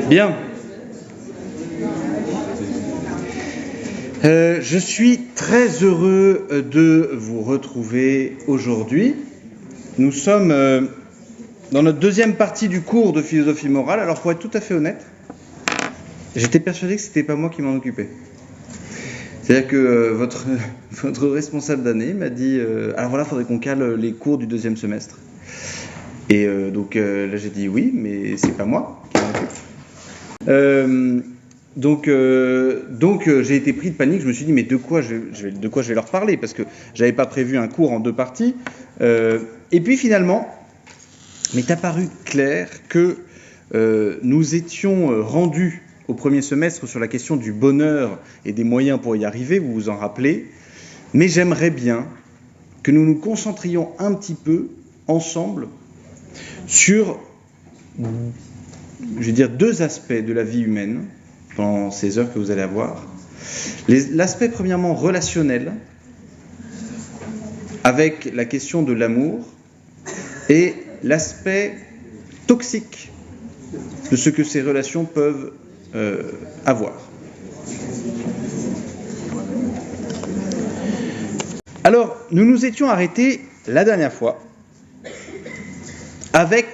Bien. Je suis très heureux de vous retrouver aujourd'hui. Nous sommes dans notre deuxième partie du cours de philosophie morale. Alors, pour être tout à fait honnête, j'étais persuadé que ce n'était pas moi qui m'en occupais. C'est-à-dire que votre responsable d'année m'a dit alors voilà, il faudrait qu'on cale les cours du deuxième semestre. Et donc là, j'ai dit oui, mais c'est pas moi qui m'en occupe. Donc j'ai été pris de panique. Je me suis dit mais de quoi je vais leur parler, parce que j'avais pas prévu un cours en deux parties. Et puis finalement, m'est apparu clair que nous étions rendus au premier semestre sur la question du bonheur et des moyens pour y arriver, vous vous en rappelez. Mais j'aimerais bien que nous nous concentrions un petit peu ensemble sur, je vais dire, deux aspects de la vie humaine pendant ces heures que vous allez avoir. L'aspect premièrement relationnel, avec la question de l'amour, et l'aspect toxique de ce que ces relations peuvent avoir. Alors, nous nous étions arrêtés la dernière fois avec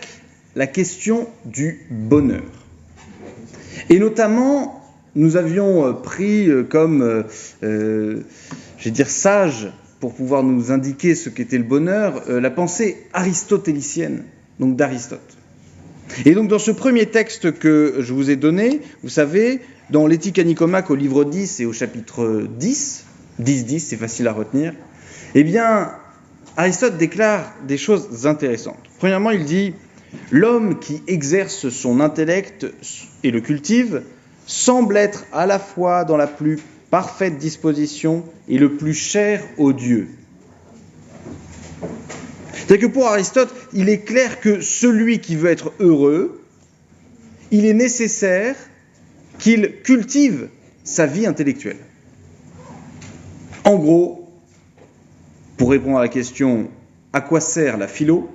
la question du bonheur. Et notamment, nous avions pris comme, sage, pour pouvoir nous indiquer ce qu'était le bonheur, la pensée aristotélicienne, donc d'Aristote. Et donc dans ce premier texte que je vous ai donné, vous savez, dans l'Éthique à Nicomaque au livre 10 et au chapitre 10, c'est facile à retenir, eh bien, Aristote déclare des choses intéressantes. Premièrement, il dit « L'homme qui exerce son intellect et le cultive semble être à la fois dans la plus parfaite disposition et le plus cher aux dieux. » C'est-à-dire que pour Aristote, il est clair que celui qui veut être heureux, il est nécessaire qu'il cultive sa vie intellectuelle. En gros, pour répondre à la question « à quoi sert la philo ?»,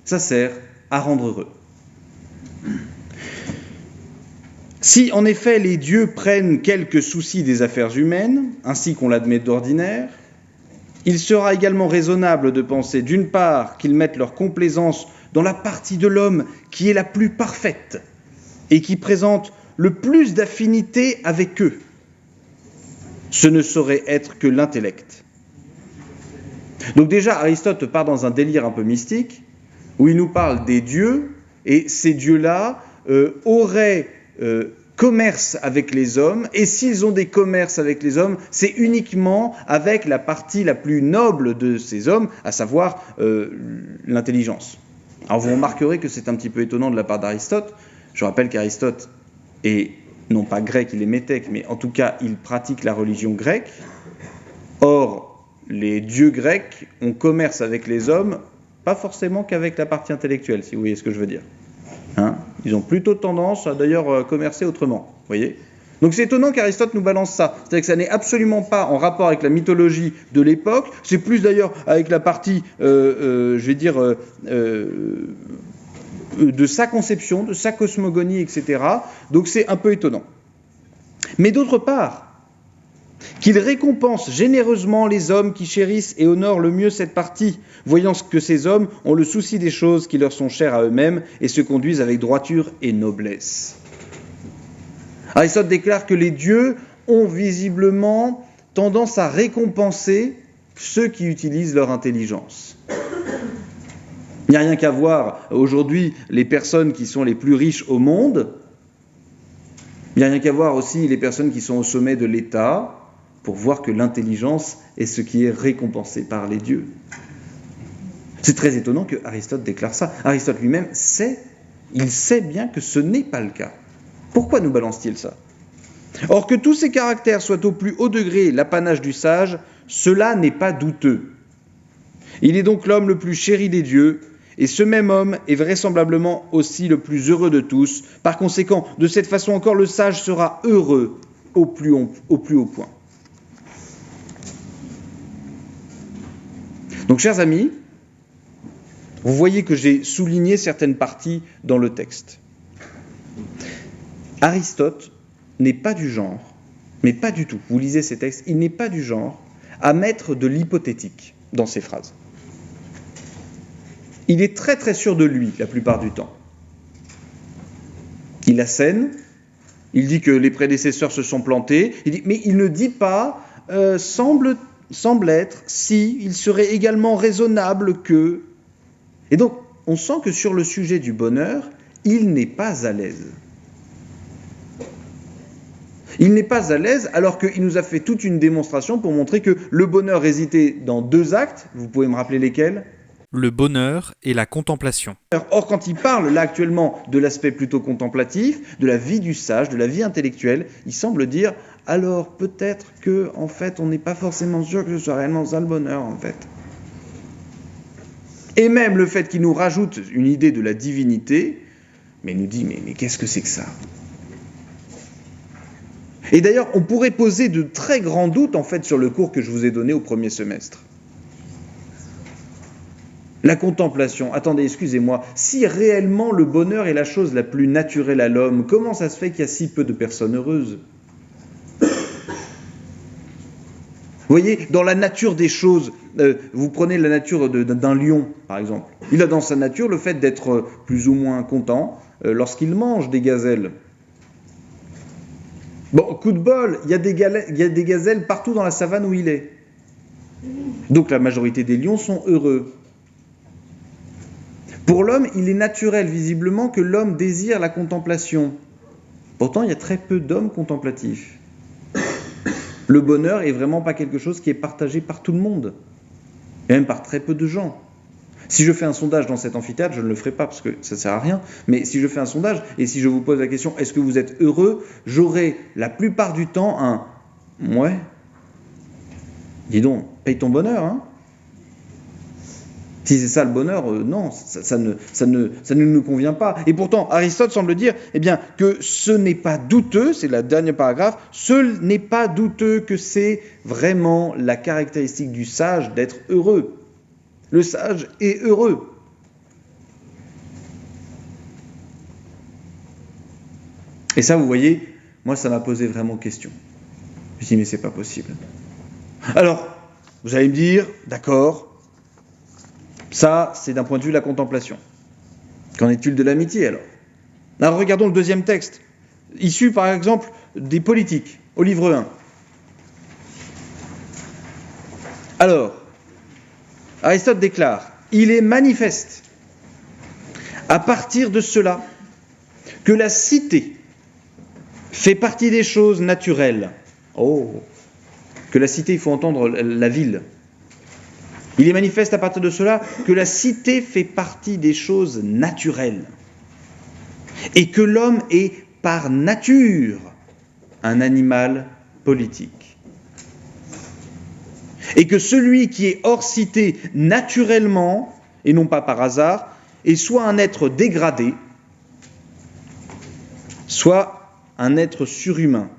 ça sert à rendre heureux. Si en effet les dieux prennent quelques soucis des affaires humaines, ainsi qu'on l'admet d'ordinaire, il sera également raisonnable de penser d'une part qu'ils mettent leur complaisance dans la partie de l'homme qui est la plus parfaite et qui présente le plus d'affinité avec eux. Ce ne saurait être que l'intellect. Donc déjà, Aristote part dans un délire un peu mystique, où il nous parle des dieux, et ces dieux-là auraient commerce avec les hommes, et s'ils ont des commerces avec les hommes, c'est uniquement avec la partie la plus noble de ces hommes, à savoir l'intelligence. Alors vous remarquerez que c'est un petit peu étonnant de la part d'Aristote. Je rappelle qu'Aristote est non pas grec, il est métèque, mais en tout cas il pratique la religion grecque. Or, les dieux grecs ont commerce avec les hommes, pas forcément qu'avec la partie intellectuelle, si vous voyez ce que je veux dire. Ils ont plutôt tendance à d'ailleurs commercer autrement, voyez. Donc c'est étonnant qu'Aristote nous balance ça. C'est-à-dire que ça n'est absolument pas en rapport avec la mythologie de l'époque, c'est plus d'ailleurs avec la partie, de sa conception, de sa cosmogonie, etc. Donc c'est un peu étonnant. Mais d'autre part, qu'il récompense généreusement les hommes qui chérissent et honorent le mieux cette partie, voyant que ces hommes ont le souci des choses qui leur sont chères à eux-mêmes et se conduisent avec droiture et noblesse. Aristote déclare que les dieux ont visiblement tendance à récompenser ceux qui utilisent leur intelligence. Il n'y a rien qu'à voir aujourd'hui les personnes qui sont les plus riches au monde, il n'y a rien qu'à voir aussi les personnes qui sont au sommet de l'État, pour voir que l'intelligence est ce qui est récompensé par les dieux. C'est très étonnant que Aristote déclare ça. Aristote lui-même sait bien que ce n'est pas le cas. Pourquoi nous balance-t-il ça ? Or, que tous ces caractères soient au plus haut degré l'apanage du sage, cela n'est pas douteux. Il est donc l'homme le plus chéri des dieux, et ce même homme est vraisemblablement aussi le plus heureux de tous. Par conséquent, de cette façon encore, le sage sera heureux au plus haut point. Donc, chers amis, vous voyez que j'ai souligné certaines parties dans le texte. Aristote n'est pas du genre, mais pas du tout, vous lisez ces textes, il n'est pas du genre à mettre de l'hypothétique dans ses phrases. Il est très très sûr de lui la plupart du temps. Il assène, il dit que les prédécesseurs se sont plantés, mais il ne dit pas semble être si, il serait également raisonnable que... Et donc, on sent que sur le sujet du bonheur, il n'est pas à l'aise. Il n'est pas à l'aise alors qu'il nous a fait toute une démonstration pour montrer que le bonheur résidait dans 2 actes, vous pouvez me rappeler lesquels ? Le bonheur et la contemplation. Or, quand il parle là actuellement de l'aspect plutôt contemplatif, de la vie du sage, de la vie intellectuelle, il semble dire alors peut-être que en fait on n'est pas forcément sûr que ce soit réellement ça le bonheur en fait. Et même le fait qu'il nous rajoute une idée de la divinité, mais nous dit mais qu'est-ce que c'est que ça ? Et d'ailleurs, on pourrait poser de très grands doutes en fait sur le cours que je vous ai donné au premier semestre. La contemplation, attendez, excusez-moi, si réellement le bonheur est la chose la plus naturelle à l'homme, comment ça se fait qu'il y a si peu de personnes heureuses ? Vous voyez, dans la nature des choses, vous prenez la nature d'un lion, par exemple. Il a dans sa nature le fait d'être plus ou moins content lorsqu'il mange des gazelles. Bon, coup de bol, il y a des gazelles partout dans la savane où il est. Donc la majorité des lions sont heureux. Pour l'homme, il est naturel, visiblement, que l'homme désire la contemplation. Pourtant, il y a très peu d'hommes contemplatifs. Le bonheur est vraiment pas quelque chose qui est partagé par tout le monde, et même par très peu de gens. Si je fais un sondage dans cet amphithéâtre, je ne le ferai pas parce que ça ne sert à rien, mais si je fais un sondage, et si je vous pose la question « Est-ce que vous êtes heureux ?», j'aurai la plupart du temps un « Ouais ». Dis donc, paye ton bonheur, hein. Si c'est ça le bonheur, non, ça ne nous convient pas. Et pourtant, Aristote semble dire que ce n'est pas douteux, c'est le dernier paragraphe, ce n'est pas douteux que c'est vraiment la caractéristique du sage d'être heureux. Le sage est heureux. Et ça, vous voyez, moi, ça m'a posé vraiment question. Je me suis dit, mais c'est pas possible. Alors, vous allez me dire, d'accord, ça, c'est d'un point de vue de la contemplation. Qu'en est-il de l'amitié, alors ? Alors, regardons le deuxième texte, issu, par exemple, des Politiques, au livre 1. Alors, Aristote déclare, « Il est manifeste, à partir de cela, que la cité fait partie des choses naturelles. » Oh, que la cité, il faut entendre la ville. Il est manifeste à partir de cela que la cité fait partie des choses naturelles et que l'homme est par nature un animal politique. Et que celui qui est hors cité naturellement, et non pas par hasard, est soit un être dégradé, soit un être surhumain.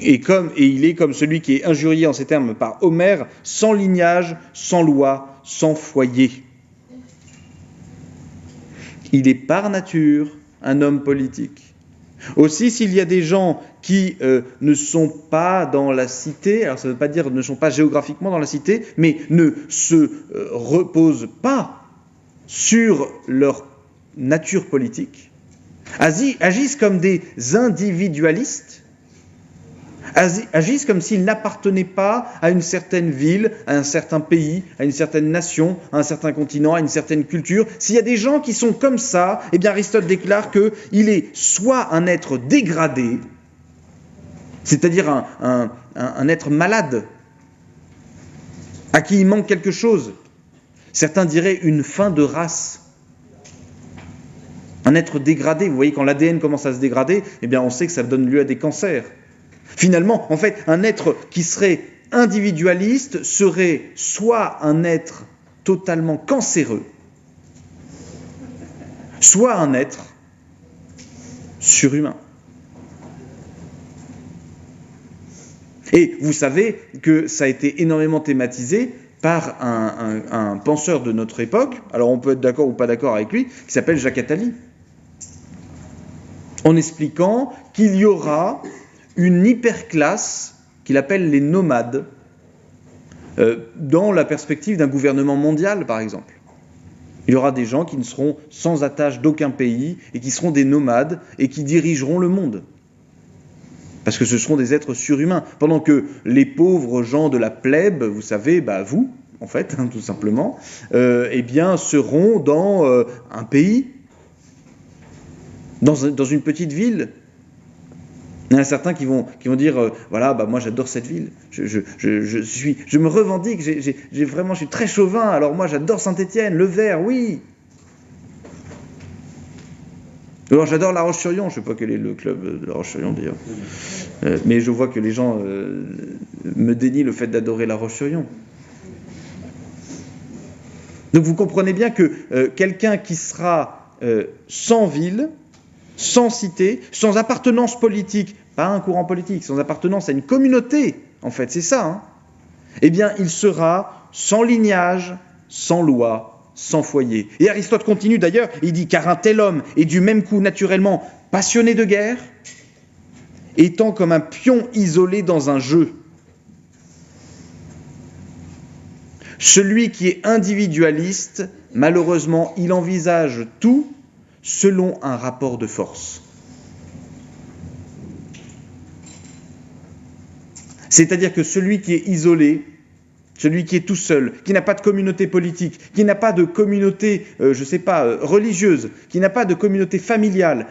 Et il est comme celui qui est injurié en ces termes par Homère, sans lignage, sans loi, sans foyer. Il est par nature un homme politique. Aussi, s'il y a des gens qui ne sont pas dans la cité, alors ça ne veut pas dire ne sont pas géographiquement dans la cité, mais ne se reposent pas sur leur nature politique, agissent comme des individualistes, agissent comme s'ils n'appartenaient pas à une certaine ville, à un certain pays, à une certaine nation, à un certain continent, à une certaine culture. S'il y a des gens qui sont comme ça, eh bien Aristote déclare qu'il est soit un être dégradé, c'est-à-dire un être malade, à qui il manque quelque chose. Certains diraient une fin de race. Un être dégradé, vous voyez, quand l'ADN commence à se dégrader, eh bien on sait que ça donne lieu à des cancers. Finalement, en fait, un être qui serait individualiste serait soit un être totalement cancéreux, soit un être surhumain. Et vous savez que ça a été énormément thématisé par un penseur de notre époque, alors on peut être d'accord ou pas d'accord avec lui, qui s'appelle Jacques Attali. en expliquant qu'il y aura une hyperclasse qu'il appelle les nomades, dans la perspective d'un gouvernement mondial, par exemple. Il y aura des gens qui ne seront sans attache d'aucun pays et qui seront des nomades et qui dirigeront le monde. Parce que ce seront des êtres surhumains. Pendant que les pauvres gens de la plèbe, vous savez, vous, en fait, tout simplement, seront dans un pays, dans une petite ville. Il y en a certains qui vont dire moi j'adore cette ville, je me revendique, je suis très chauvin, alors moi j'adore Saint-Étienne, le Vert, oui. Alors j'adore La Roche-sur-Yon, je ne sais pas quel est le club de La Roche-sur-Yon d'ailleurs, mais je vois que les gens me dénient le fait d'adorer La Roche-sur-Yon. Donc vous comprenez bien que quelqu'un qui sera sans ville, sans cité, sans appartenance politique, pas à un courant politique, sans appartenance à une communauté, en fait, c'est ça, il sera sans lignage, sans loi, sans foyer. Et Aristote continue d'ailleurs, il dit « Car un tel homme est du même coup naturellement passionné de guerre, étant comme un pion isolé dans un jeu. Celui qui est individualiste, malheureusement, il envisage tout selon un rapport de force. » C'est-à-dire que celui qui est isolé, celui qui est tout seul, qui n'a pas de communauté politique, qui n'a pas de communauté, religieuse, qui n'a pas de communauté familiale,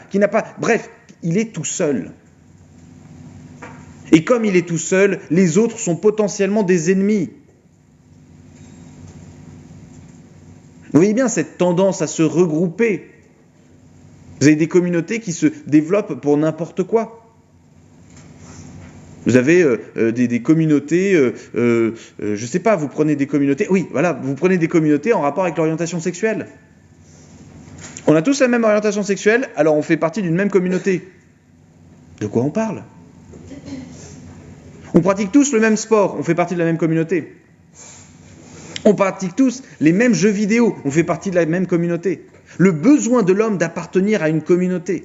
bref, il est tout seul. Et comme il est tout seul, les autres sont potentiellement des ennemis. Vous voyez bien cette tendance à se regrouper. Vous avez des communautés qui se développent pour n'importe quoi. Vous avez des communautés, vous prenez des communautés, vous prenez des communautés en rapport avec l'orientation sexuelle. On a tous la même orientation sexuelle, alors on fait partie d'une même communauté. De quoi on parle ? On pratique tous le même sport, on fait partie de la même communauté. On pratique tous les mêmes jeux vidéo, on fait partie de la même communauté. Le besoin de l'homme d'appartenir à une communauté.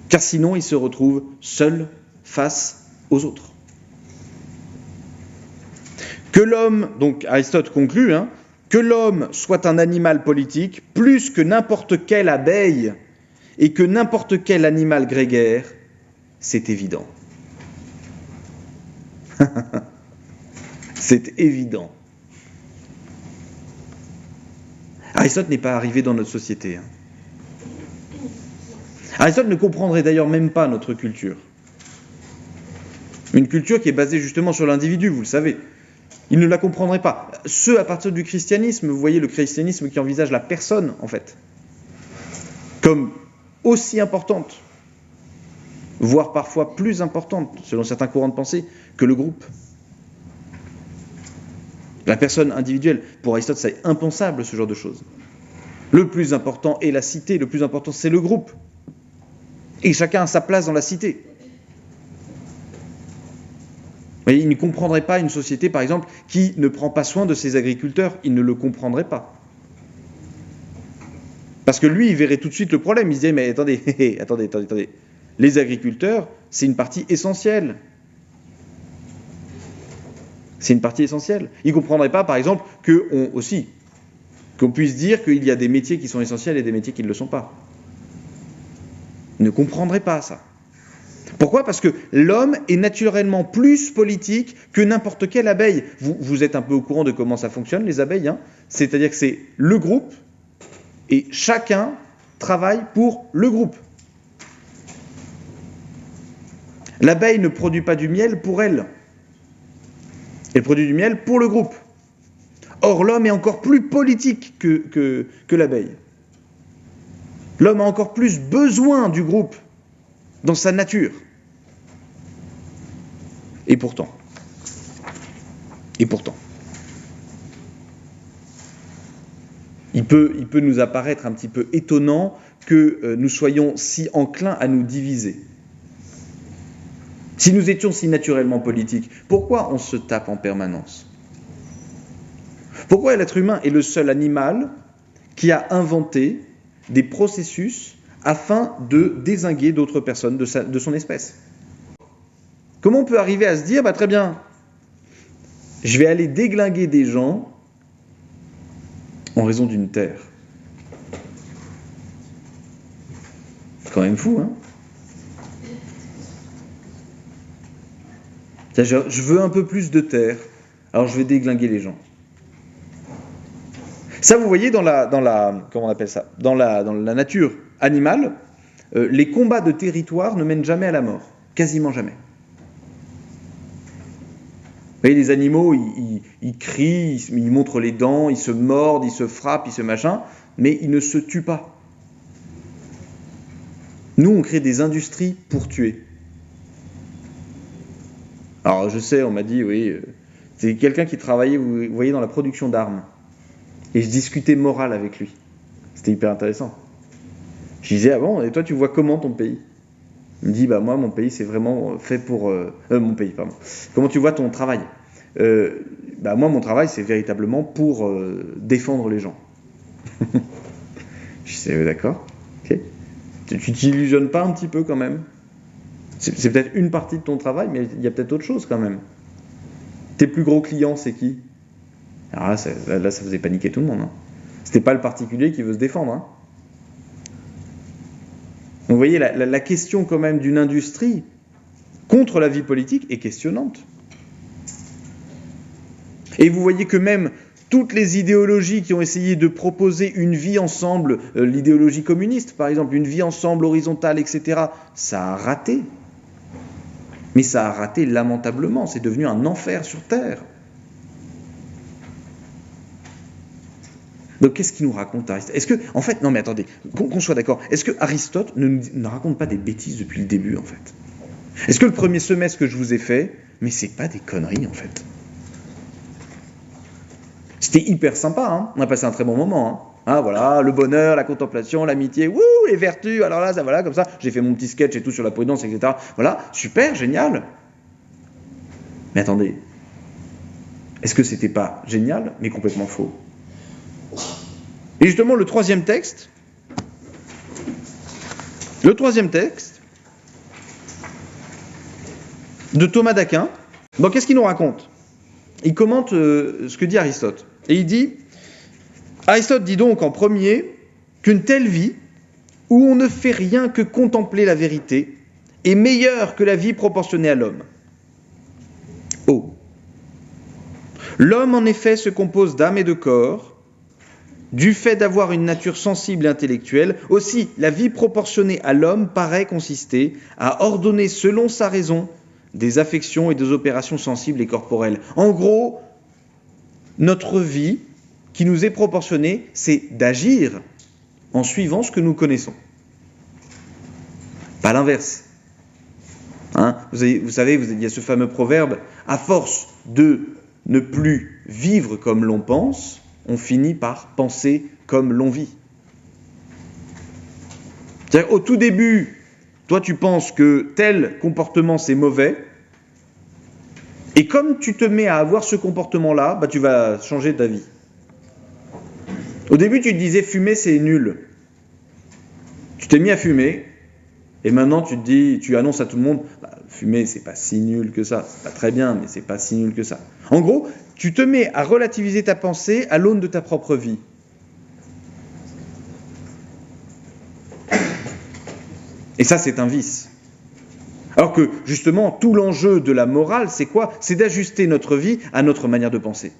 Car sinon, il se retrouve seul face aux autres. Que l'homme, donc Aristote conclut, que l'homme soit un animal politique plus que n'importe quelle abeille et que n'importe quel animal grégaire, c'est évident. C'est évident. Aristote n'est pas arrivé dans notre société. Aristote ne comprendrait d'ailleurs même pas notre culture. Une culture qui est basée justement sur l'individu, vous le savez. Il ne la comprendrait pas. À partir du christianisme, vous voyez le christianisme qui envisage la personne, en fait, comme aussi importante, voire parfois plus importante, selon certains courants de pensée, que le groupe. La personne individuelle, pour Aristote, c'est impensable ce genre de choses. Le plus important est la cité, le plus important c'est le groupe. Et chacun a sa place dans la cité. Mais il ne comprendrait pas une société, par exemple, qui ne prend pas soin de ses agriculteurs. Il ne le comprendrait pas. Parce que lui, il verrait tout de suite le problème. Il se dirait, mais attendez. Les agriculteurs, c'est une partie essentielle. C'est une partie essentielle. Il ne comprendrait pas, par exemple, qu'on puisse dire qu'il y a des métiers qui sont essentiels et des métiers qui ne le sont pas. Il ne comprendrait pas ça. Pourquoi ? Parce que l'homme est naturellement plus politique que n'importe quelle abeille. Vous êtes un peu au courant de comment ça fonctionne, les abeilles. C'est-à-dire que c'est le groupe et chacun travaille pour le groupe. L'abeille ne produit pas du miel pour elle. Elle produit du miel pour le groupe. Or, l'homme est encore plus politique que l'abeille. L'homme a encore plus besoin du groupe dans sa nature. Et pourtant, il peut nous apparaître un petit peu étonnant que nous soyons si enclins à nous diviser. Si nous étions si naturellement politiques, pourquoi on se tape en permanence ? Pourquoi l'être humain est le seul animal qui a inventé des processus afin de dézinguer d'autres personnes de son espèce. Comment on peut arriver à se dire, très bien, je vais aller déglinguer des gens en raison d'une terre. C'est quand même fou, hein? Je veux un peu plus de terre, alors je vais déglinguer les gens. Ça, vous voyez, comment on appelle ça ? Dans la nature animale, les combats de territoire ne mènent jamais à la mort, quasiment jamais. Vous voyez, les animaux, ils crient, ils montrent les dents, ils se mordent, ils se frappent, ils se machin, mais ils ne se tuent pas. Nous, on crée des industries pour tuer. Alors, je sais, on m'a dit, oui, c'est quelqu'un qui travaillait, vous voyez, dans la production d'armes. Et je discutais morale avec lui. C'était hyper intéressant. Je disais, ah bon, et toi, tu vois comment ton pays ? Il me dit, moi, mon pays, c'est vraiment fait pour... mon pays, pardon. Comment tu vois ton travail ? Moi, mon travail, c'est véritablement pour défendre les gens. Je disais, d'accord, ok. Tu t'illusionnes pas un petit peu quand même ? C'est peut-être une partie de ton travail, mais il y a peut-être autre chose quand même. Tes plus gros clients, c'est qui ? Alors là, ça faisait paniquer tout le monde. Hein. C'était pas le particulier qui veut se défendre. Hein. Donc, vous voyez, la question quand même d'une industrie contre la vie politique est questionnante. Et vous voyez que même toutes les idéologies qui ont essayé de proposer une vie ensemble, l'idéologie communiste par exemple, une vie ensemble horizontale, etc., ça a raté. Mais ça a raté lamentablement, c'est devenu un enfer sur Terre. Donc qu'est-ce qu'il nous raconte Aristote ? Est-ce que, en fait, non mais attendez, qu'on soit d'accord, est-ce que Aristote ne raconte pas des bêtises depuis le début en fait ? Est-ce que le premier semestre que je vous ai fait, mais c'est pas des conneries en fait ? C'était hyper sympa, hein ? On a passé un très bon moment. Hein ? Voilà, le bonheur, la contemplation, l'amitié, les vertus, alors là, ça voilà, comme ça, j'ai fait mon petit sketch et tout sur la prudence, etc. Voilà, super, génial. Mais attendez, est-ce que c'était pas génial, mais complètement faux ? Et justement, le troisième texte de Thomas d'Aquin, qu'est-ce qu'il nous raconte ? Il commente ce que dit Aristote. Et il dit, Aristote dit donc en premier qu'une telle vie, où on ne fait rien que contempler la vérité, est meilleure que la vie proportionnée à l'homme. L'homme, en effet, se compose d'âme et de corps, du fait d'avoir une nature sensible et intellectuelle. Aussi, la vie proportionnée à l'homme paraît consister à ordonner selon sa raison des affections et des opérations sensibles et corporelles. En gros, notre vie qui nous est proportionnée, c'est d'agir en suivant ce que nous connaissons. Pas l'inverse. Vous savez, il y a ce fameux proverbe, à force de ne plus vivre comme l'on pense, on finit par penser comme l'on vit. C'est-à-dire, au tout début, toi tu penses que tel comportement c'est mauvais, et comme tu te mets à avoir ce comportement-là, tu vas changer d'avis. Au début, tu te disais fumer c'est nul. Tu t'es mis à fumer, et maintenant tu annonces à tout le monde, fumer c'est pas si nul que ça, c'est pas très bien, mais c'est pas si nul que ça. En gros, tu te mets à relativiser ta pensée à l'aune de ta propre vie. Et ça, c'est un vice. Alors que, justement, tout l'enjeu de la morale, c'est quoi ? C'est d'ajuster notre vie à notre manière de penser.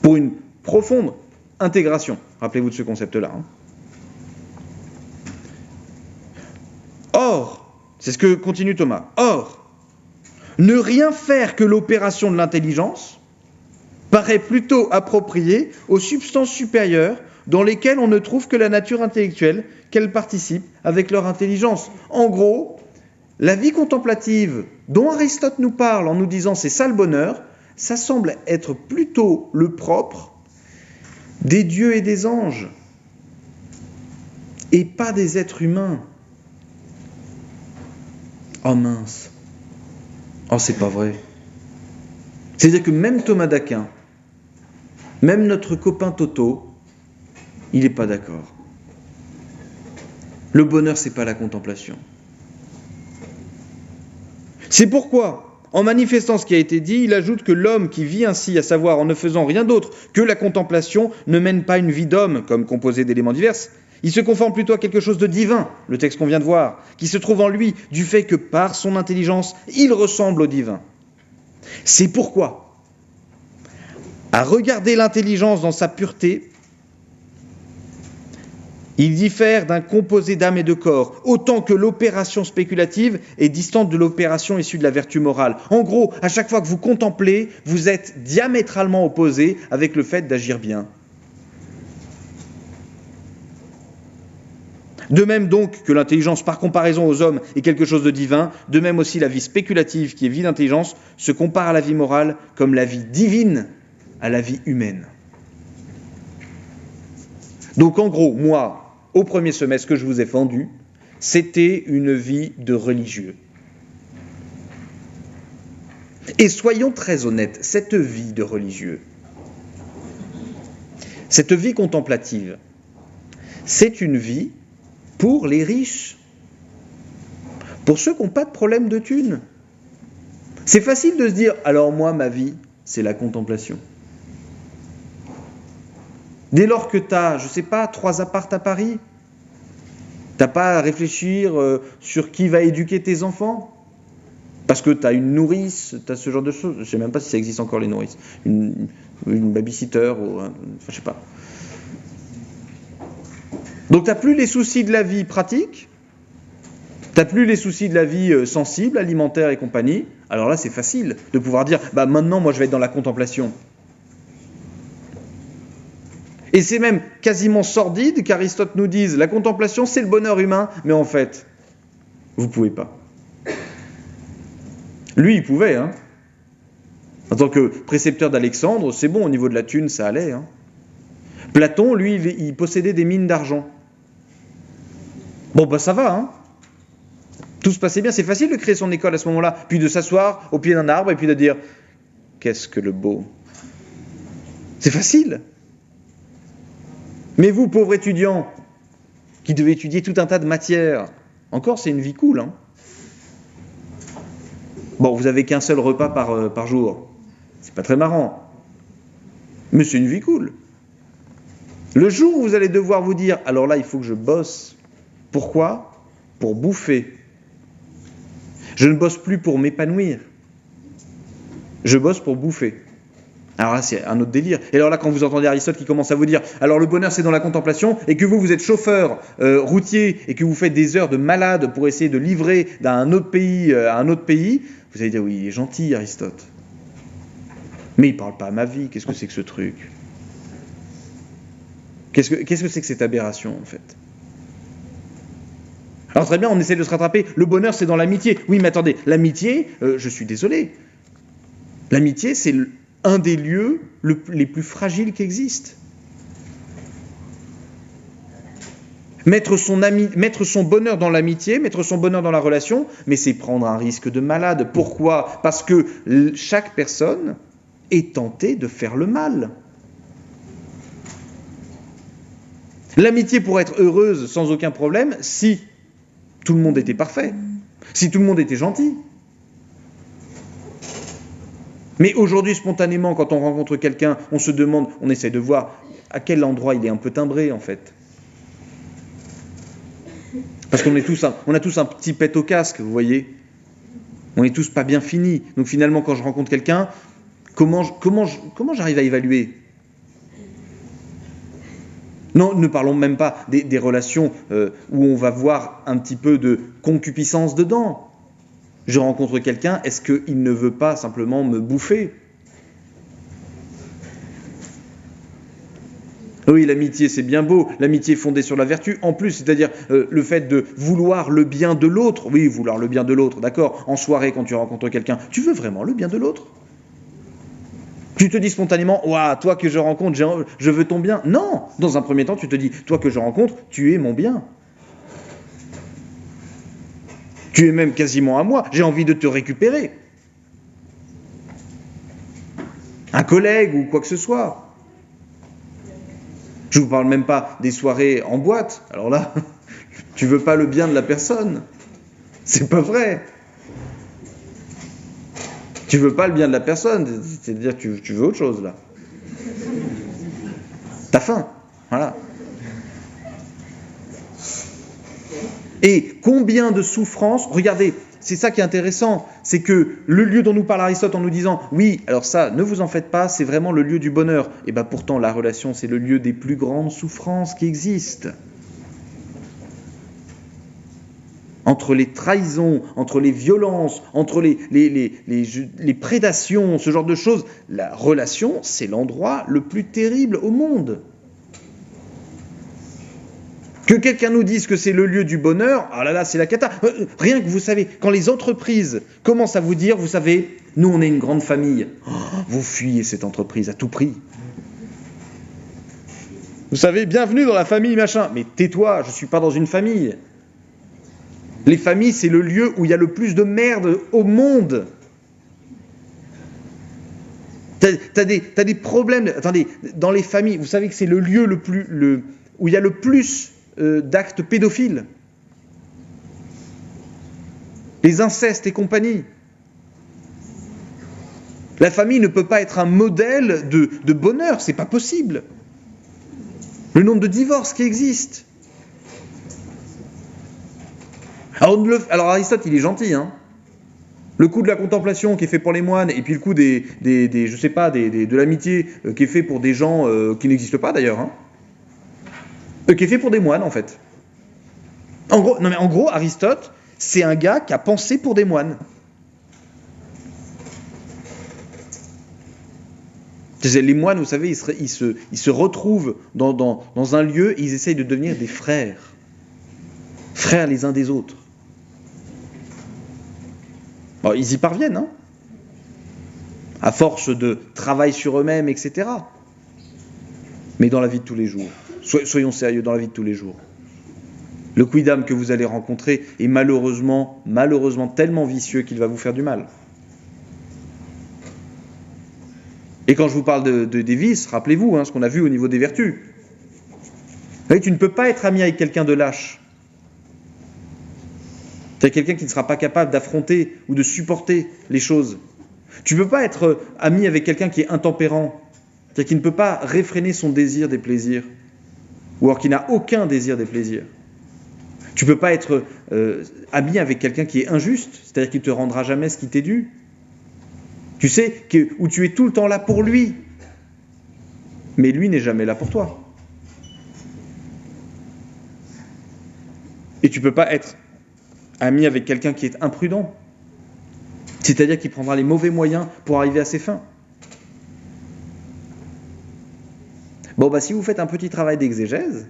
Pour une profonde intégration. Rappelez-vous de ce concept-là. Or, c'est ce que continue Thomas, or, ne rien faire que l'opération de l'intelligence paraît plutôt approprié aux substances supérieures dans lesquelles on ne trouve que la nature intellectuelle qu'elles participent avec leur intelligence. En gros, la vie contemplative dont Aristote nous parle en nous disant c'est ça le bonheur, ça semble être plutôt le propre des dieux et des anges et pas des êtres humains. Oh mince, oh c'est pas vrai. C'est-à-dire que même Thomas d'Aquin, même notre copain Toto, il n'est pas d'accord. Le bonheur, c'est pas la contemplation. C'est pourquoi, en manifestant ce qui a été dit, il ajoute que l'homme qui vit ainsi, à savoir en ne faisant rien d'autre que la contemplation, ne mène pas une vie d'homme, comme composée d'éléments divers. Il se conforme plutôt à quelque chose de divin, le texte qu'on vient de voir, qui se trouve en lui, du fait que par son intelligence, il ressemble au divin. C'est pourquoi, à regarder l'intelligence dans sa pureté, il diffère d'un composé d'âme et de corps, autant que l'opération spéculative est distante de l'opération issue de la vertu morale. En gros, à chaque fois que vous contemplez, vous êtes diamétralement opposé avec le fait d'agir bien. De même donc que l'intelligence par comparaison aux hommes est quelque chose de divin, de même aussi la vie spéculative qui est vie d'intelligence se compare à la vie morale comme la vie divine à la vie humaine. Donc en gros, moi, au premier semestre que je vous ai vendu, c'était une vie de religieux. Et soyons très honnêtes, cette vie de religieux, cette vie contemplative, c'est une vie pour les riches, pour ceux qui n'ont pas de problème de thunes. C'est facile de se dire, alors moi, ma vie, c'est la contemplation. Dès lors que tu as, je ne sais pas, 3 apparts à Paris, tu n'as pas à réfléchir sur qui va éduquer tes enfants, parce que tu as une nourrice, tu as ce genre de choses. Je ne sais même pas si ça existe encore les nourrices. Une babysitter, ou enfin, je ne sais pas. Donc tu n'as plus les soucis de la vie pratique, tu n'as plus les soucis de la vie sensible, alimentaire et compagnie. Alors là, c'est facile de pouvoir dire, maintenant, moi, je vais être dans la contemplation. Et c'est même quasiment sordide qu'Aristote nous dise la contemplation c'est le bonheur humain, mais en fait, vous ne pouvez pas. Lui, il pouvait. En tant que précepteur d'Alexandre, c'est bon, au niveau de la thune, ça allait. Platon, lui, il possédait des mines d'argent. Bon, ça va. Tout se passait bien. C'est facile de créer son école à ce moment-là, puis de s'asseoir au pied d'un arbre et puis de dire « Qu'est-ce que le beau ?» C'est facile. Mais vous, pauvres étudiants, qui devez étudier tout un tas de matières, encore c'est une vie cool. Bon, vous n'avez qu'un seul repas par jour. C'est pas très marrant. Mais c'est une vie cool. Le jour où vous allez devoir vous dire, alors là, il faut que je bosse. Pourquoi ? Pour bouffer. Je ne bosse plus pour m'épanouir. Je bosse pour bouffer. Alors là, c'est un autre délire. Et alors là, quand vous entendez Aristote qui commence à vous dire « Alors le bonheur, c'est dans la contemplation » et que vous êtes chauffeur routier et que vous faites des heures de malade pour essayer de livrer d'un autre pays à un autre pays, vous allez dire « Oui, il est gentil, Aristote. Mais il ne parle pas à ma vie. Qu'est-ce que c'est que ce truc ? Qu'est-ce que c'est que cette aberration, en fait ? » Alors très bien, on essaie de se rattraper. Le bonheur, c'est dans l'amitié. Oui, mais attendez, l'amitié, je suis désolé. L'amitié, c'est un des lieux les plus fragiles qui existent. Mettre son bonheur dans l'amitié, mettre son bonheur dans la relation, mais c'est prendre un risque de malade. Pourquoi ? Parce que chaque personne est tentée de faire le mal. L'amitié pourrait être heureuse sans aucun problème si tout le monde était parfait, si tout le monde était gentil. Mais aujourd'hui, spontanément, quand on rencontre quelqu'un, on se demande, on essaie de voir à quel endroit il est un peu timbré, en fait. Parce qu'on a tous un petit pet au casque, vous voyez. On n'est tous pas bien finis. Donc finalement, quand je rencontre quelqu'un, comment j'arrive à évaluer ? Non, ne parlons même pas des relations où on va voir un petit peu de concupiscence dedans. Je rencontre quelqu'un, est-ce qu'il ne veut pas simplement me bouffer ? Oui, l'amitié, c'est bien beau. L'amitié fondée sur la vertu, en plus, c'est-à-dire le fait de vouloir le bien de l'autre. Oui, vouloir le bien de l'autre, d'accord. En soirée, quand tu rencontres quelqu'un, tu veux vraiment le bien de l'autre ? Tu te dis spontanément, ouah, toi que je rencontre, je veux ton bien. Non, dans un premier temps, tu te dis, toi que je rencontre, tu es mon bien. Tu es même quasiment à moi, j'ai envie de te récupérer. Un collègue ou quoi que ce soit. Je vous parle même pas des soirées en boîte. Alors là, tu veux pas le bien de la personne. C'est pas vrai. Tu veux pas le bien de la personne. C'est-à-dire tu veux autre chose là. T'as faim. Voilà. Et combien de souffrances, regardez, c'est ça qui est intéressant, c'est que le lieu dont nous parle Aristote en nous disant, oui, alors ça, ne vous en faites pas, c'est vraiment le lieu du bonheur. Et bien pourtant, la relation, c'est le lieu des plus grandes souffrances qui existent. Entre les trahisons, entre les violences, entre les prédations, ce genre de choses, la relation, c'est l'endroit le plus terrible au monde. Que quelqu'un nous dise que c'est le lieu du bonheur, ah là là, c'est la cata. Rien que vous savez, quand les entreprises commencent à vous dire, vous savez, nous on est une grande famille, vous fuyez cette entreprise à tout prix. Vous savez, bienvenue dans la famille machin. Mais tais-toi, je ne suis pas dans une famille. Les familles, c'est le lieu où il y a le plus de merde au monde. T'as des problèmes. Attendez, dans les familles, vous savez que c'est le lieu où il y a le plus d'actes pédophiles. Les incestes et compagnie. La famille ne peut pas être un modèle de bonheur, c'est pas possible. Le nombre de divorces qui existent. Alors Aristote, il est gentil, hein. Le coup de la contemplation qui est fait pour les moines, et puis le coup de l'amitié qui est fait pour des gens qui n'existent pas d'ailleurs, hein. Qui est fait pour des moines en fait. En gros, Aristote, c'est un gars qui a pensé pour des moines. Les moines, vous savez, ils se retrouvent dans un lieu et ils essayent de devenir des frères. Frères les uns des autres. Bon, ils y parviennent, hein, à force de travail sur eux-mêmes, etc. Mais dans la vie de tous les jours, soyons sérieux, dans la vie de tous les jours, le quidam que vous allez rencontrer est malheureusement tellement vicieux qu'il va vous faire du mal. Et quand je vous parle des vices, rappelez-vous ce qu'on a vu au niveau des vertus. Vous voyez, tu ne peux pas être ami avec quelqu'un de lâche. C'est quelqu'un qui ne sera pas capable d'affronter ou de supporter les choses. Tu ne peux pas être ami avec quelqu'un qui est intempérant, c'est-à-dire qui ne peut pas réfréner son désir des plaisirs, ou alors qui n'a aucun désir des plaisirs. Tu ne peux pas être ami avec quelqu'un qui est injuste, c'est-à-dire qui ne te rendra jamais ce qui t'est dû. Tu sais, où tu es tout le temps là pour lui, mais lui n'est jamais là pour toi. Et tu ne peux pas être ami avec quelqu'un qui est imprudent, c'est-à-dire qui prendra les mauvais moyens pour arriver à ses fins. Bon, si vous faites un petit travail d'exégèse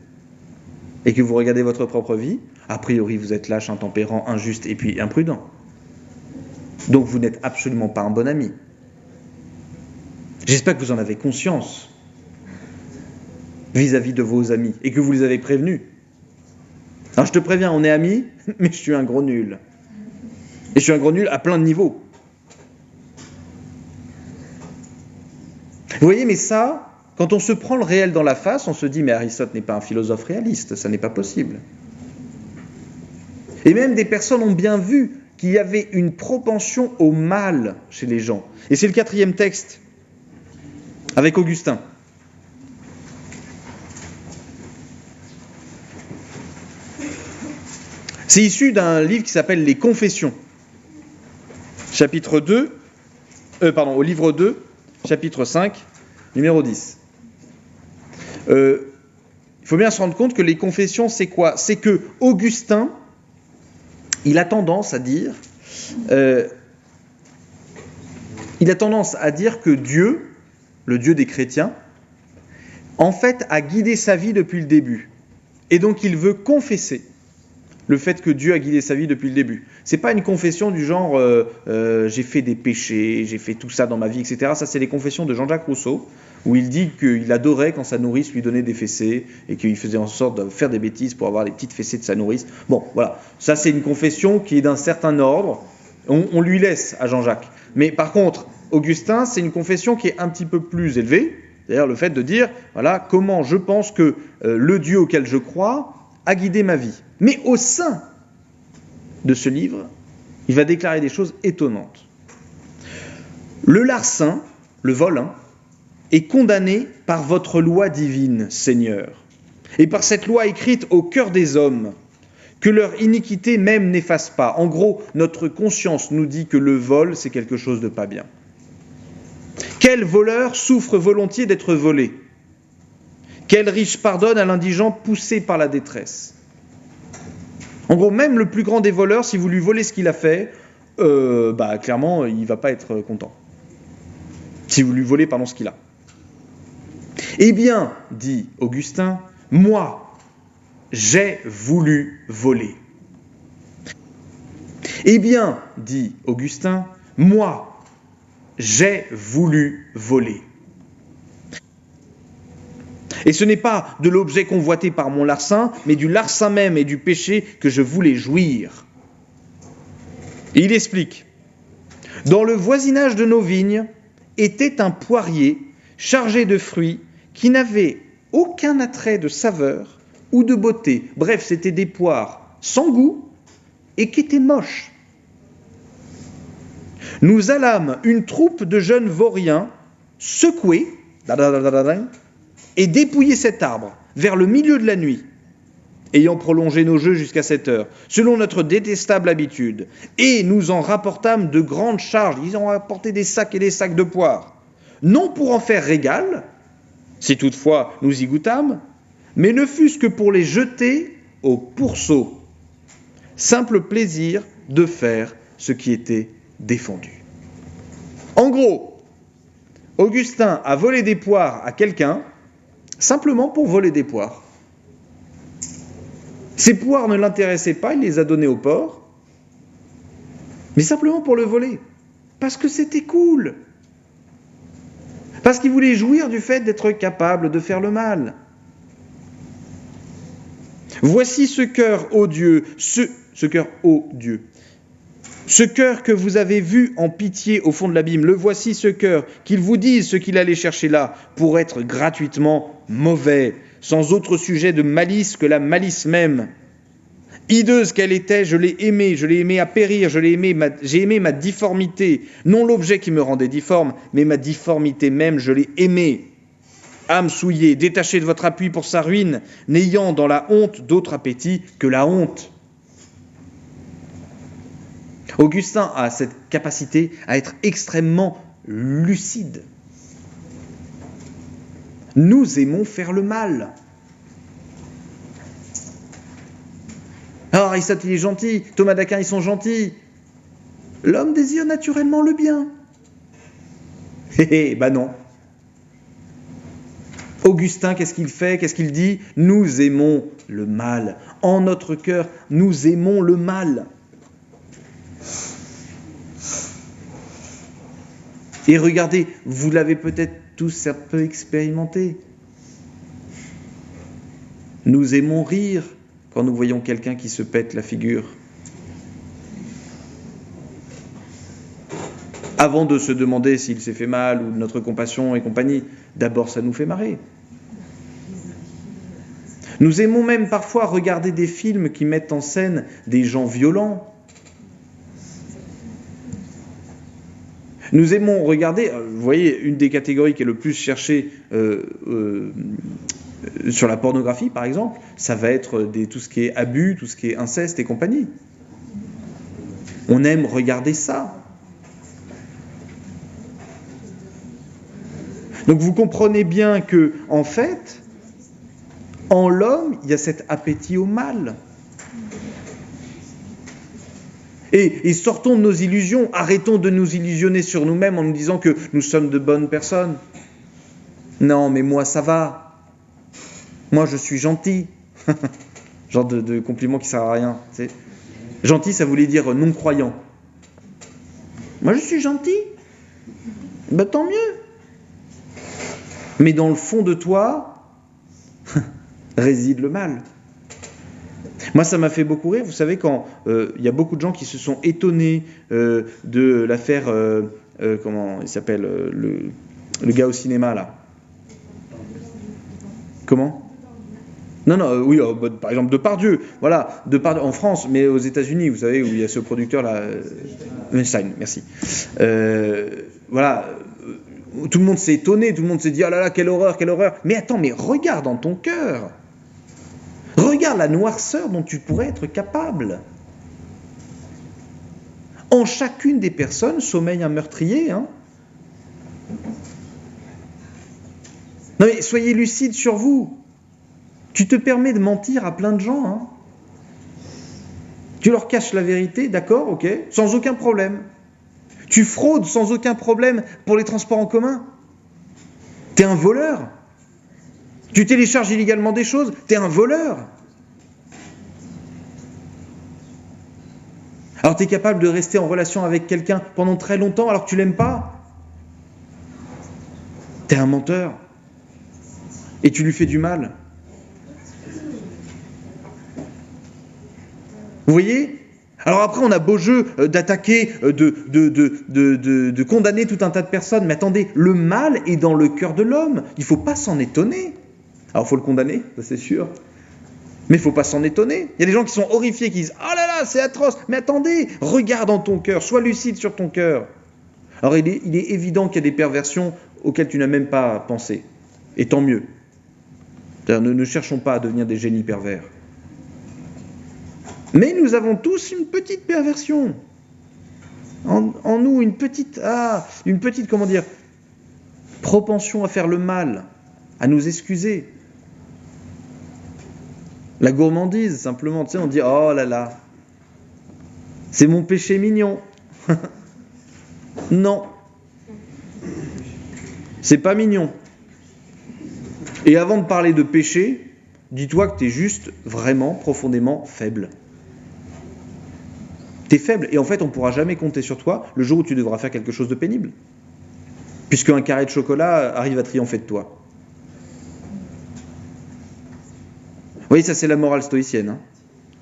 et que vous regardez votre propre vie, a priori vous êtes lâche, intempérant, injuste et puis imprudent. Donc vous n'êtes absolument pas un bon ami. J'espère que vous en avez conscience vis-à-vis de vos amis et que vous les avez prévenus. Alors je te préviens, on est amis, mais je suis un gros nul. Et je suis un gros nul à plein de niveaux. Vous voyez, mais ça, quand on se prend le réel dans la face, on se dit, mais Aristote n'est pas un philosophe réaliste, ça n'est pas possible. Et même des personnes ont bien vu qu'il y avait une propension au mal chez les gens. Et c'est le 4e texte, avec Augustin. C'est issu d'un livre qui s'appelle Les Confessions. Au livre 2, chapitre 5, numéro 10. Il faut bien se rendre compte que les confessions, c'est quoi ? C'est que Augustin, il a tendance à dire que Dieu, le Dieu des chrétiens, en fait, a guidé sa vie depuis le début. Et donc, il veut confesser le fait que Dieu a guidé sa vie depuis le début. C'est pas une confession du genre j'ai fait des péchés, j'ai fait tout ça dans ma vie, etc. Ça, c'est les confessions de Jean-Jacques Rousseau, où il dit qu'il adorait quand sa nourrice lui donnait des fessées et qu'il faisait en sorte de faire des bêtises pour avoir les petites fessées de sa nourrice. Bon, voilà. Ça, c'est une confession qui est d'un certain ordre. On lui laisse à Jean-Jacques. Mais par contre, Augustin, c'est une confession qui est un petit peu plus élevée, C'est-à-dire le fait de dire, voilà, comment je pense que le Dieu auquel je crois a guidé ma vie. Mais au sein de ce livre, il va déclarer des choses étonnantes. Le larcin, le vol, est condamné par votre loi divine, Seigneur, et par cette loi écrite au cœur des hommes, que leur iniquité même n'efface pas. En gros, notre conscience nous dit que le vol, c'est quelque chose de pas bien. Quel voleur souffre volontiers d'être volé? Quel riche pardonne à l'indigent poussé par la détresse? En gros, même le plus grand des voleurs, si vous lui volez ce qu'il a fait, clairement, il ne va pas être content. Si vous lui volez, ce qu'il a. Eh bien, dit Augustin, moi, j'ai voulu voler. Eh bien, dit Augustin, moi, j'ai voulu voler. Et ce n'est pas de l'objet convoité par mon larcin, mais du larcin même et du péché que je voulais jouir. Et il explique, dans le voisinage de nos vignes était un poirier chargé de fruits qui n'avaient aucun attrait de saveur ou de beauté. Bref, c'était des poires sans goût et qui étaient moches. Nous allâmes une troupe de jeunes vauriens secouer et dépouiller cet arbre vers le milieu de la nuit, ayant prolongé nos jeux jusqu'à 7 heures, selon notre détestable habitude. Et nous en rapportâmes de grandes charges. Ils ont rapporté des sacs et des sacs de poires, non pour en faire régal, si toutefois nous y goûtâmes, mais ne fût-ce que pour les jeter au pourceau. Simple plaisir de faire ce qui était défendu. En gros, Augustin a volé des poires à quelqu'un, simplement pour voler des poires. Ces poires ne l'intéressaient pas, il les a données au porc, mais simplement pour le voler, parce que c'était cool, parce qu'il voulait jouir du fait d'être capable de faire le mal. Voici ce cœur, ô Dieu, ce cœur, ô Dieu, ce cœur que vous avez vu en pitié au fond de l'abîme, le voici ce cœur, qu'il vous dise ce qu'il allait chercher là, pour être gratuitement mauvais, sans autre sujet de malice que la malice même. Hideuse qu'elle était, je l'ai aimée à périr, j'ai aimé ma difformité, non l'objet qui me rendait difforme, mais ma difformité même, je l'ai aimée. Âme souillée, détachée de votre appui pour sa ruine, n'ayant dans la honte d'autre appétit que la honte. Augustin a cette capacité à être extrêmement lucide. Nous aimons faire le mal. Aristote, il est gentil. Thomas d'Aquin, ils sont gentils. L'homme désire naturellement le bien. Non. Augustin, qu'est-ce qu'il fait? Qu'est-ce qu'il dit? Nous aimons le mal. En notre cœur, nous aimons le mal. Et regardez, vous l'avez peut-être tous un peu expérimenté. Nous aimons rire quand nous voyons quelqu'un qui se pète la figure. Avant de se demander s'il s'est fait mal ou de notre compassion et compagnie, d'abord ça nous fait marrer. Nous aimons même parfois regarder des films qui mettent en scène des gens violents. Nous aimons regarder, vous voyez, une des catégories qui est le plus cherchée sur la pornographie, par exemple, ça va être tout ce qui est abus, tout ce qui est inceste et compagnie. On aime regarder ça. Donc vous comprenez bien que, en fait, en l'homme, il y a cet appétit au mal. Et sortons de nos illusions, arrêtons de nous illusionner sur nous-mêmes en nous disant que nous sommes de bonnes personnes. Non, mais moi ça va. Moi je suis gentil. Genre de compliment qui ne sert à rien. Tu sais. Gentil, ça voulait dire non-croyant. Moi je suis gentil. Tant mieux. Mais dans le fond de toi, réside le mal. Moi, ça m'a fait beaucoup rire. Vous savez, quand y a beaucoup de gens qui se sont étonnés de l'affaire, comment il s'appelle, le gars au cinéma, là. Comment ? Non, oui, par exemple Depardieu, voilà, Depardieu en France, mais aux États-Unis, vous savez, où il y a ce producteur-là, Weinstein, merci. Voilà, tout le monde s'est étonné, tout le monde s'est dit, oh là là, quelle horreur, quelle horreur. Mais attends, mais regarde dans ton cœur, regarde la noirceur dont tu pourrais être capable. En chacune des personnes sommeille un meurtrier, hein. Non mais soyez lucide sur vous. Tu te permets de mentir à plein de gens, hein. Tu leur caches la vérité, d'accord, ok, sans aucun problème. Tu fraudes sans aucun problème pour les transports en commun. T'es un voleur. Tu télécharges illégalement des choses, t'es un voleur. Alors t'es capable de rester en relation avec quelqu'un pendant très longtemps alors que tu l'aimes pas. T'es un menteur. Et tu lui fais du mal. Vous voyez ? Alors après, on a beau jeu d'attaquer, de condamner tout un tas de personnes. Mais attendez, le mal est dans le cœur de l'homme. Il ne faut pas s'en étonner. Alors il faut le condamner, ça c'est sûr. Mais il ne faut pas s'en étonner. Il y a des gens qui sont horrifiés, qui disent « Oh là là, c'est atroce !» Mais attendez, regarde dans ton cœur, sois lucide sur ton cœur. Alors il est évident qu'il y a des perversions auxquelles tu n'as même pas pensé. Et tant mieux. Ne cherchons pas à devenir des génies pervers. Mais nous avons tous une petite perversion. En nous, une petite, comment dire, propension à faire le mal, à nous excuser. La gourmandise, simplement, tu sais, on dit, oh là là, c'est mon péché mignon. Non. C'est pas mignon. Et avant de parler de péché, dis-toi que tu es juste vraiment profondément faible. Tu es faible et en fait on ne pourra jamais compter sur toi le jour où tu devras faire quelque chose de pénible. Puisque un carré de chocolat arrive à triompher de toi. Vous voyez, ça c'est la morale stoïcienne, hein,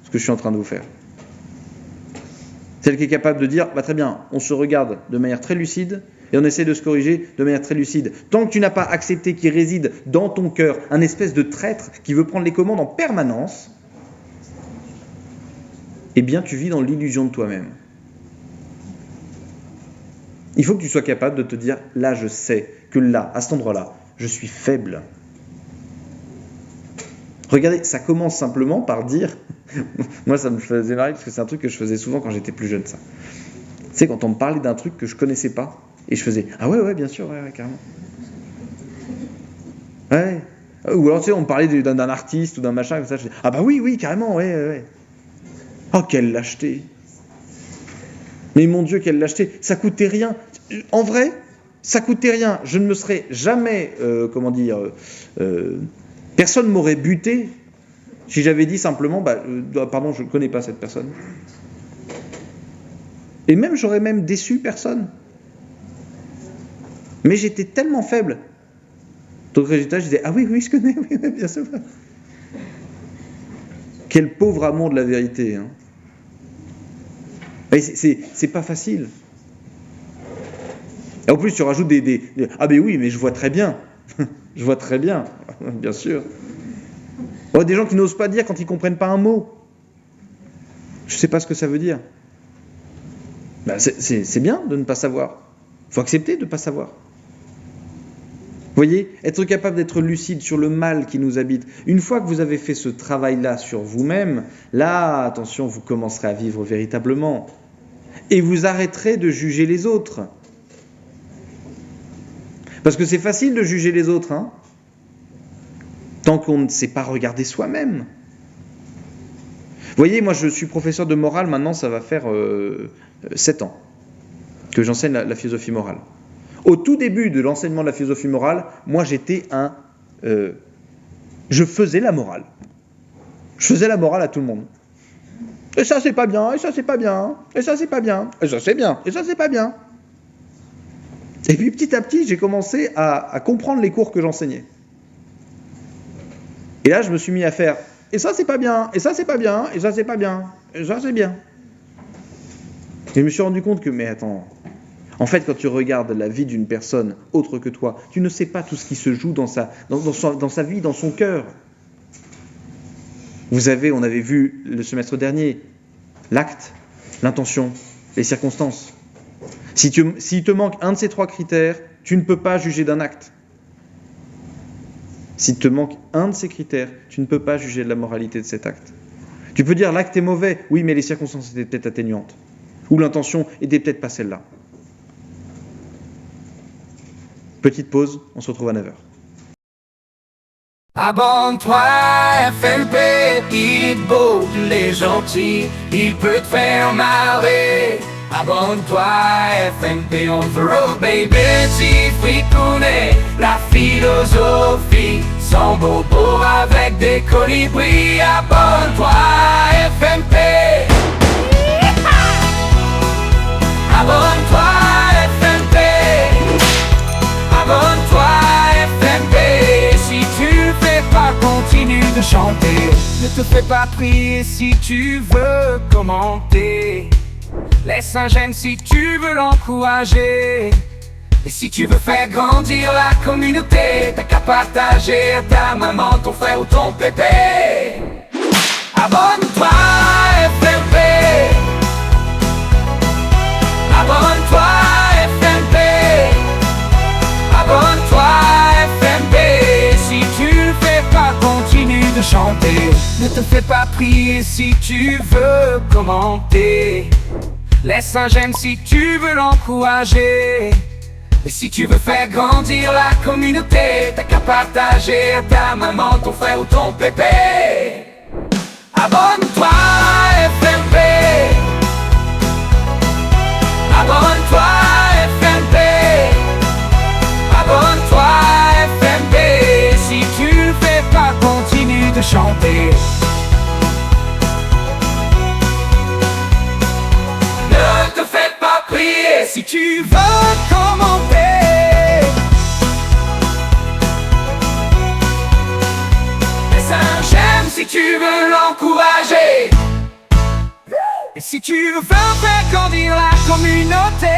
ce que je suis en train de vous faire. Celle qui est capable de dire, très bien, on se regarde de manière très lucide et on essaie de se corriger de manière très lucide. Tant que tu n'as pas accepté qu'il réside dans ton cœur un espèce de traître qui veut prendre les commandes en permanence, eh bien tu vis dans l'illusion de toi-même. Il faut que tu sois capable de te dire, là je sais que là, à cet endroit-là, je suis faible. Regardez, ça commence simplement par dire, moi ça me faisait marrer parce que c'est un truc que je faisais souvent quand j'étais plus jeune, ça. Tu sais, quand on me parlait d'un truc que je connaissais pas, et je faisais, ah ouais, bien sûr, ouais, carrément. Ouais. Ou alors tu sais, on me parlait d'un artiste ou d'un machin comme ça, je disais, ah bah oui, carrément, ouais. Oh, quelle lâcheté. Mais mon Dieu, quelle lâcheté. Ça coûtait rien. En vrai, ça coûtait rien. Je ne me serais jamais, personne ne m'aurait buté si j'avais dit simplement, pardon, je ne connais pas cette personne. Et même, j'aurais même déçu personne. Mais j'étais tellement faible. Donc, résultat, je disais, ah oui, je connais, oui, bien sûr. Quel pauvre amour de la vérité, hein. C'est pas facile. Et en plus, tu rajoutes ah ben oui, mais je vois très bien. Je vois très bien, bien sûr. Oh, des gens qui n'osent pas dire quand ils comprennent pas un mot. Je sais pas ce que ça veut dire. C'est bien de ne pas savoir. Il faut accepter de ne pas savoir. Vous voyez, être capable d'être lucide sur le mal qui nous habite. Une fois que vous avez fait ce travail-là sur vous-même, là, attention, vous commencerez à vivre véritablement. Et vous arrêterez de juger les autres. Parce que c'est facile de juger les autres, hein, tant qu'on ne sait pas regarder soi-même. Vous voyez, moi je suis professeur de morale, maintenant ça va faire 7 ans que j'enseigne la philosophie morale. Au tout début de l'enseignement de la philosophie morale, moi j'étais je faisais la morale. Je faisais la morale à tout le monde. Et ça c'est pas bien, et ça c'est pas bien, et ça c'est pas bien, et ça c'est bien, et ça c'est pas bien. Et puis petit à petit, j'ai commencé à comprendre les cours que j'enseignais. Et là, je me suis mis à faire, et ça c'est pas bien, et ça c'est pas bien, et ça c'est pas bien, et ça c'est bien. Et je me suis rendu compte que, mais attends, En fait, quand tu regardes la vie d'une personne autre que toi, tu ne sais pas tout ce qui se joue dans sa vie, dans son cœur. On avait vu le semestre dernier, l'acte, l'intention, les circonstances. S'il te manque un de ces 3 critères, tu ne peux pas juger d'un acte. S'il te manque un de ces critères, tu ne peux pas juger de la moralité de cet acte. Tu peux dire l'acte est mauvais, oui, mais les circonstances étaient peut-être atténuantes. Ou l'intention était peut-être pas celle-là. Petite pause, on se retrouve à 9h. Abonne-toi, FMP, il est beau, il est gentil, il peut te faire marrer. Abonne-toi, FMP, on the road, baby, si fricounet, la philosophie, sans bobo avec des colibris. Abonne-toi, FMP. Abonne-toi, FMP. Abonne-toi, FMP. Si tu ne fais pas, continue de chanter. Ne te fais pas prier si tu veux commenter. Laisse un j'aime si tu veux l'encourager. Et si tu veux faire grandir la communauté, t'as qu'à partager à ta maman, ton frère ou ton pépé. Abonne-toi, FMP. Abonne-toi, FMP. Abonne-toi, FMP. Si tu ne fais pas, continue de chanter. Ne te fais pas prier si tu veux commenter. Laisse un j'aime si tu veux l'encourager. Et si tu veux faire grandir la communauté, t'as qu'à partager à ta maman, ton frère ou ton pépé. Abonne-toi, FMP. Abonne-toi, FMP. Abonne-toi, FMP. Si tu ne fais pas, continue de chanter. Ne te fais pas prier si tu veux commenter. Laisse un j'aime si tu veux l'encourager. Et si tu veux faire grandir la communauté,